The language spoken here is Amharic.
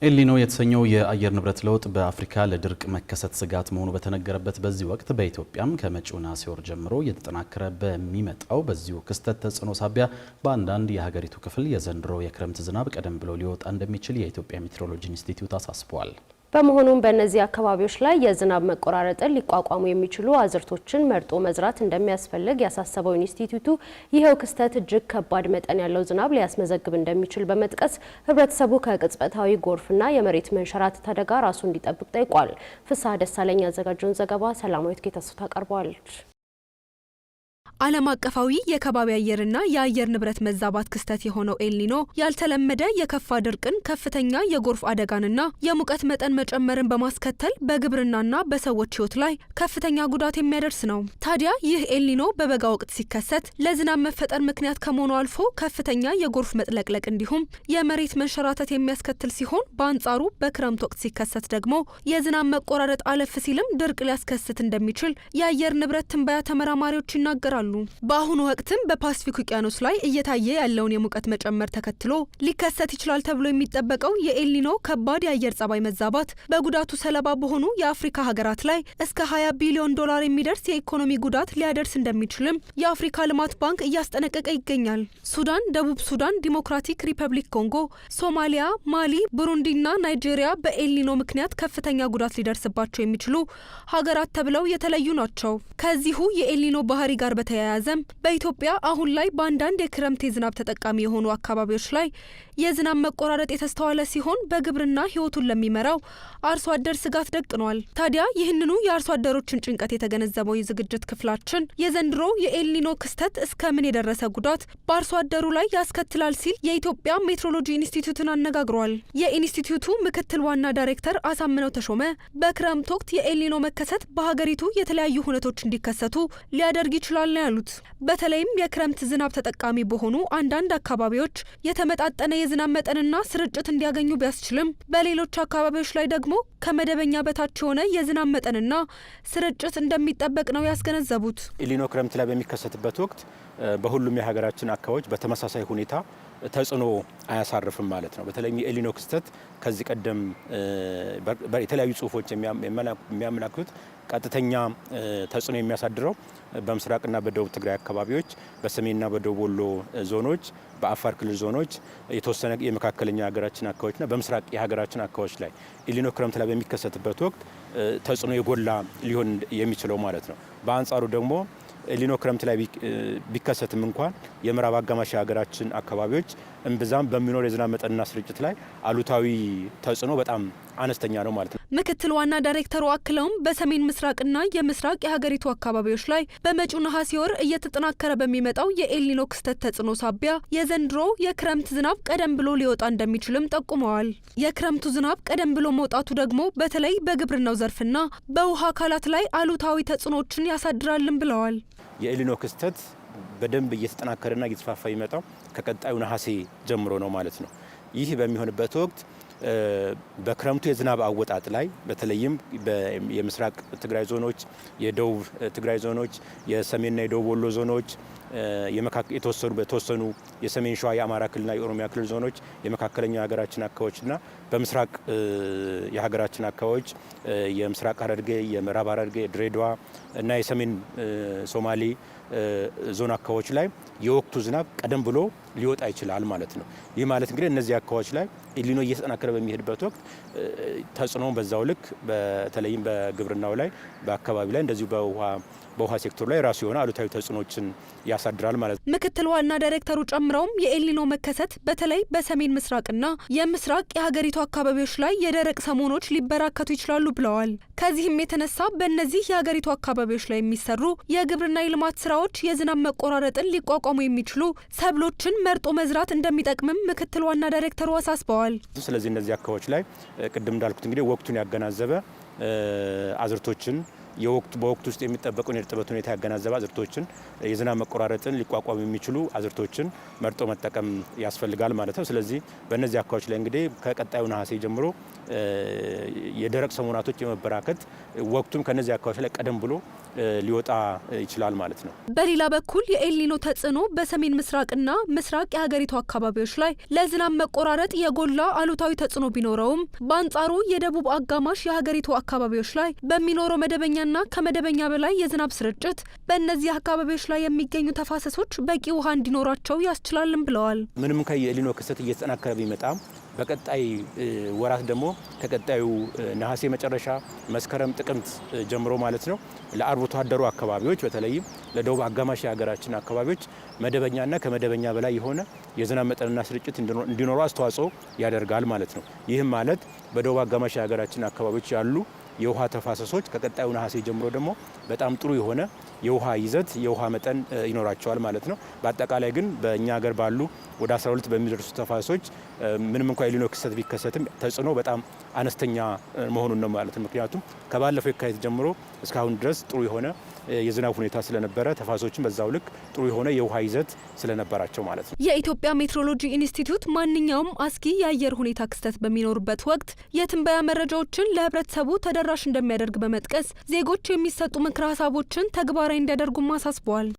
ኤልኒኖ የተሰኘው የአየር ንብረት ለውጥ በአፍሪካ ለድርቅ መከሰት ስጋት መሆኑ በተነገረበት በዚህ ወቅት በኢትዮጵያም ከመጪው ነሐሴ ወር ጀምሮ እየተጠናከረ በሚመጣው በዚሁ ክስተት ተጽዕኖ ሳቢያ በአንዳንድ የሀገሪቱ ክፍል የዘንድሮ የክረምት ዝናብ ቀደም ብሎ ሊወጣ እንደሚችል የኢትዮጵያ ሜትሮሎጂ ኢንስቲትዩት አሳስቧል። በመሆኑም በእነዚህ አካባቢዎች ላይ የዝናብ መቆራረጥን ሊቋቋሙ የሚችሉ አዝርቶችን መርጦ መዝራት እንደሚያስፈልግ ያሳሰበው ኢንስቲትዩቱ ይሄው ክስተት እጅግ ከባድ መጠን ያለው ዝናብ ሊያስመዘግብ እንደሚችል በመጥቀስ ህብረተሰቡ ከቅጽበታዊ ጎርፍና የመሬት መንሸራተት አደጋ ራሱ እንዲጠብቅ ጠይቋል። ፍስሐ ደሳለኝ ያዘጋጀውን ዘገባ ሰላማዊት ጌታሱ ታቀርበዋለች። ዓለም አቀፋዊ የከባቢ አየርና የአየር ንብረት መዛባት ክስተት የሆነው ኤልኒኖ ያልተለመደ የከፋ ድርቅን፣ ከፍተኛ የጎርፍ አደጋንና የሙቀት መጠን መጨመርን በማስከተል በግብርናና በሰዎች ህይወት ላይ ከፍተኛ ጉዳት የሚያደርስ ነው። ታዲያ ይህ ኤልኒኖ በበጋ ወቅት ሲከሰት ለዝናብ መፈጠር ምክንያት ከመሆኑ አልፎ ከፍተኛ የጎርፍ መጥለቅለቅ እንዲሁም የመሬት መንሸራተት የሚያስከትል ሲሆን፣ በአንጻሩ በክረምት ወቅት ሲከሰት ደግሞ የዝናብ መቆራረጥ አለፍ ሲልም ድርቅ ሊያስከስት እንደሚችል የአየር ንብረት ትንበያ ተመራማሪዎች ይናገራሉ። በአሁኑ ወቅትም በፓሲፊክ ውቅያኖስ ላይ እየታየ ያለውን የሙቀት መጨመር ተከትሎ ሊከሰት ይችላል ተብሎ የሚጠበቀው የኤልኒኖ ከባድ የአየር ጸባይ መዛባት በጉዳቱ ሰለባ በሆኑ የአፍሪካ ሀገራት ላይ እስከ 20 ቢሊዮን ዶላር የሚደርስ የኢኮኖሚ ጉዳት ሊያደርስ እንደሚችልም የአፍሪካ ልማት ባንክ እያስጠነቀቀ ይገኛል። ሱዳን፣ ደቡብ ሱዳን፣ ዲሞክራቲክ ሪፐብሊክ ኮንጎ፣ ሶማሊያ፣ ማሊ፣ ቡሩንዲና ናይጄሪያ በኤልኒኖ ምክንያት ከፍተኛ ጉዳት ሊደርስባቸው የሚችሉ ሀገራት ተብለው የተለዩ ናቸው። ከዚሁ የኤልኒኖ ባህሪ ጋር በተያያዘም በኢትዮጵያ አሁን ላይ በአንዳንድ የክረምት የዝናብ ተጠቃሚ የሆኑ አካባቢዎች ላይ የዝናብ መቆራረጥ የተስተዋለ ሲሆን በግብርና ህይወቱን ለሚመራው አርሶ አደር ስጋት ደቅኗል። ታዲያ ይህንኑ የአርሶ አደሮችን ጭንቀት የተገነዘበው የዝግጅት ክፍላችን የዘንድሮ የኤልኒኖ ክስተት እስከምን የደረሰ ጉዳት በአርሶ አደሩ ላይ ያስከትላል ሲል የኢትዮጵያ ሜትሮሎጂ ኢንስቲትዩትን አነጋግሯል። የኢንስቲትዩቱ ምክትል ዋና ዳይሬክተር አሳምነው ተሾመ በክረምት ወቅት የኤልኒኖ መከሰት በሀገሪቱ የተለያዩ ሁነቶች እንዲከሰቱ ሊያደርግ ይችላል ነው ያሉት። በተለይም የክረምት ዝናብ ተጠቃሚ በሆኑ አንዳንድ አካባቢዎች የተመጣጠነ የዝናብ መጠንና ስርጭት እንዲያገኙ ቢያስችልም በሌሎች አካባቢዎች ላይ ደግሞ ከመደበኛ በታች የሆነ የዝናብ መጠንና ስርጭት እንደሚጠበቅ ነው ያስገነዘቡት። ኤልኒኖ ክረምት ላይ በሚከሰትበት ወቅት በሁሉም የሀገራችን አካባቢዎች በተመሳሳይ ሁኔታ ተጽዕኖ አያሳርፍም ማለት ነው። በተለይም የኤልኒኖ ክስተት ከዚህ ቀደም የተለያዩ ጽሁፎች የሚያመላክቱት ቀጥተኛ ተጽዕኖ የሚያሳድረው በምስራቅና በደቡብ ትግራይ አካባቢዎች፣ በሰሜንና በደቡብ ወሎ ዞኖች፣ በአፋር ክልል ዞኖች፣ የተወሰነ የመካከለኛ ሀገራችን አካባቢዎችና በምስራቅ የሀገራችን አካባቢዎች ላይ ኤልኒኖ ክረምት ላይ በሚከሰትበት ወቅት ተጽዕኖ የጎላ ሊሆን የሚችለው ማለት ነው። በአንጻሩ ደግሞ ኤልኒኖ ክረምት ላይ ቢከሰትም እንኳን የምዕራብ አጋማሽ የሀገራችን አካባቢዎች እምብዛም በሚኖር የዝናብ መጠንና ስርጭት ላይ አሉታዊ ተጽዕኖ በጣም አነስተኛ ነው ማለት ነው። ምክትል ዋና ዳይሬክተሩ አክለውም በሰሜን ምስራቅና የምስራቅ የሀገሪቱ አካባቢዎች ላይ በመጪው ነሐሴ ወር እየተጠናከረ በሚመጣው የኤልኒኖ ክስተት ተጽዕኖ ሳቢያ የዘንድሮ የክረምት ዝናብ ቀደም ብሎ ሊወጣ እንደሚችልም ጠቁመዋል። የክረምቱ ዝናብ ቀደም ብሎ መውጣቱ ደግሞ በተለይ በግብርናው ዘርፍና በውሃ አካላት ላይ አሉታዊ ተጽዕኖችን ያሳድራልን ብለዋል። የኤልኒኖ ክስተት በደንብ እየተጠናከረና እየተስፋፋ የሚመጣው ከቀጣዩ ነሐሴ ጀምሮ ነው ማለት ነው። ይህ በሚሆንበት ወቅት በክረምቱ የዝናብ አወጣጥ ላይ በተለይም የምስራቅ ትግራይ ዞኖች፣ የደቡብ ትግራይ ዞኖች፣ የሰሜንና የደቡብ ወሎ ዞኖች፣ በተወሰኑ የሰሜን ሸዋ የአማራ ክልልና የኦሮሚያ ክልል ዞኖች፣ የመካከለኛ የሀገራችን አካባቢዎችና በምስራቅ የሀገራችን አካባቢዎች የምስራቅ ሐረርጌ፣ የምዕራብ ሐረርጌ፣ ድሬዳዋ እና የሰሜን ሶማሌ ዞን አካባቢዎች ላይ የወቅቱ ዝናብ ቀደም ብሎ ሊወጣ ይችላል ማለት ነው። ይህ ማለት እንግዲህ እነዚህ አካባቢዎች ላይ ኤልኒኖ እየተጠናከረ በሚሄድበት ወቅት ተጽዕኖ በዛው ልክ በተለይም በግብርናው ላይ በአካባቢ ላይ እንደዚሁ በውሃ ሴክተሩ ላይ ራሱ የሆነ አሉታዊ ተጽዕኖችን ያሳድራል ማለት ነው። ምክትል ዋና ዳይሬክተሩ ጨምረውም የኤልኒኖ መከሰት በተለይ በሰሜን ምስራቅና የምስራቅ የሀገሪቱ አካባቢዎች ላይ የደረቅ ሰሞኖች ሊበራከቱ ይችላሉ ብለዋል። ከዚህም የተነሳ በእነዚህ የሀገሪቱ አካባቢዎች ላይ የሚሰሩ የግብርና የልማት ስራዎች የዝናብ መቆራረጥን ሊቋቋሙ የሚችሉ ሰብሎችን መርጦ መዝራት እንደሚጠቅምም ምክትል ዋና ዳይሬክተሩ አሳስበዋል። ስለዚህ እነዚህ አካባቢዎች ላይ ቅድም እንዳልኩት እንግዲህ ወቅቱን ያገናዘበ አዝርቶችን በወቅቱ ውስጥ የሚጠበቀውን የእርጥበት ሁኔታ ያገናዘበ አዝርቶችን የዝናብ መቆራረጥን ሊቋቋሙ የሚችሉ አዝርቶችን መርጦ መጠቀም ያስፈልጋል ማለት ነው። ስለዚህ በእነዚህ አካባቢዎች ላይ እንግዲህ ከቀጣዩ ነሐሴ ጀምሮ የደረቅ ሰሞናቶች የመበራከት ወቅቱም ከነዚህ አካባቢዎች ላይ ቀደም ብሎ ሊወጣ ይችላል ማለት ነው። በሌላ በኩል የኤልኒኖ ተጽዕኖ በሰሜን ምስራቅና ምስራቅ የሀገሪቱ አካባቢዎች ላይ ለዝናብ መቆራረጥ የጎላ አሉታዊ ተጽዕኖ ቢኖረውም በአንጻሩ የደቡብ አጋማሽ የሀገሪቱ አካባቢዎች ላይ በሚኖረው መደበኛና ከመደበኛ በላይ የዝናብ ስርጭት በእነዚህ አካባቢዎች ላይ የሚገኙ ተፋሰሶች በቂ ውሃ እንዲኖራቸው ያስችላልም ብለዋል። ምንም እንኳን የኤልኒኖ ክስተት እየተጠናከረ ቢመጣም በቀጣይ ወራት ደግሞ ከቀጣዩ ነሐሴ መጨረሻ መስከረም፣ ጥቅምት ጀምሮ ማለት ነው ለአርብቶ አደሩ አካባቢዎች በተለይም ለደቡብ አጋማሽ የሀገራችን አካባቢዎች መደበኛና ከመደበኛ በላይ የሆነ የዝናብ መጠንና ስርጭት እንዲኖረው አስተዋጽኦ ያደርጋል ማለት ነው። ይህም ማለት በደቡብ አጋማሽ የሀገራችን አካባቢዎች ያሉ የውሃ ተፋሰሶች ከቀጣዩ ነሐሴ ጀምሮ ደግሞ በጣም ጥሩ የሆነ የውሃ ይዘት የውሃ መጠን ይኖራቸዋል ማለት ነው። በአጠቃላይ ግን በእኛ ሀገር ባሉ ወደ 12 በሚደርሱ ተፋሰሶች ምንም እንኳን የኤልኒኖ ክስተት ቢከሰትም ተጽዕኖ በጣም አነስተኛ መሆኑን ነው ማለት ነው። ምክንያቱም ከባለፈው የካቲት ጀምሮ እስካሁን ድረስ ጥሩ የሆነ የዝናብ ሁኔታ ስለነበረ ተፋሰሶችን በዛው ልክ ጥሩ የሆነ የውሃ ይዘት ስለነበራቸው ማለት ነው። የኢትዮጵያ ሜትሮሎጂ ኢንስቲትዩት ማንኛውም አስጊ የአየር ሁኔታ ክስተት በሚኖርበት ወቅት የትንበያ መረጃዎችን ለሕብረተሰቡ ተደራሽ እንደሚያደርግ በመጥቀስ ዜጎች የሚሰጡ ምክረ ሀሳቦችን ተግባራዊ እንዲያደርጉም አሳስበዋል።